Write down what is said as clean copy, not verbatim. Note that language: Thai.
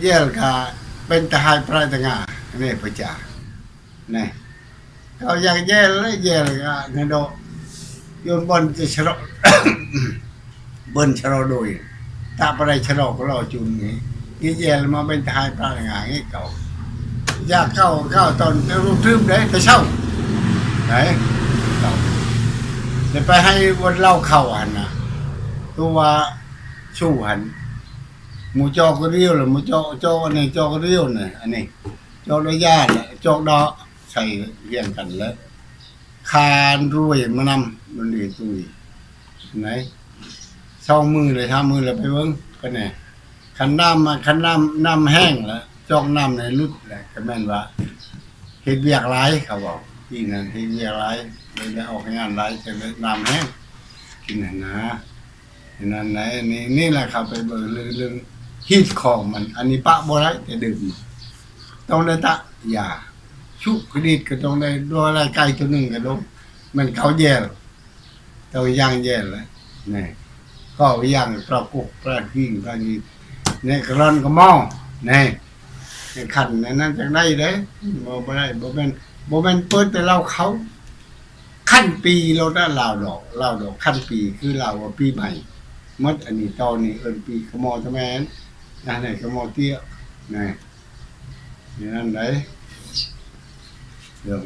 เยลก็เป็นทหารปลายตงาเนี่ยพระจ่าเนี่ยเขาอยากเยลเลยเยลก็เนี่ยโดยนบนจะชะลอบนชะลอโดยถ้าอะไรชะลอก็รอจุนนี้นี่เยลมาเป็นทหารปลายตงางี้เก่าอยากเข้าตอนรูปทึมเลยไปเช่าไหนเก่าจะไปให้วันเล่าเข้าหันนะตัวชู้หันหมูจอกเรียวหรือหมูจออันนี้จอกเรียวเนี่ยอันนี้จอกระยะเนี่ยจอกดอกใส่เรียงกันแล้วคานรวยมานำมันดีตุยไหนสองมือเลย3 มือเลยไปเบิ้งก็เนี่ยขันน้ำแห้งแล้วจอกน้ำในรุดแหละก็แม่นว่าเฮ็ดเวียกหลายเขาบอกที่นั่นเฮ็ดเวียกหลายเลยได้ออกงานหลายแต่น้ำแห้งกินนะนั่นไหนนี่แหละครับไปเบิ่งเรื่องฮีทของมันอันนี้ปะบ่ได้แต่ดื่มต้องได้ตะยาชุกกระดิดก็ต้องได้ด้วยอะไรไก่ตัวหนึ่งก็ต้องมันเขาแย่ต้องย่างแย่แล้วนี่ก็ย่างปลากกปลากิ้งปลานี้นี่กระรอนก็หม้อนี่ขันนั้นจังได้เด้บ่ได้บ่แม่นเปิดแต่เราเขาขั้นปีเราได้ลาวดอกขั้นปีคือเราว่าปีใหม่มดอันนี้ตอนนี้ปีขมอทำไมนั่นไหนขมอเตี้ยนี่นั่นไหนเรื่อง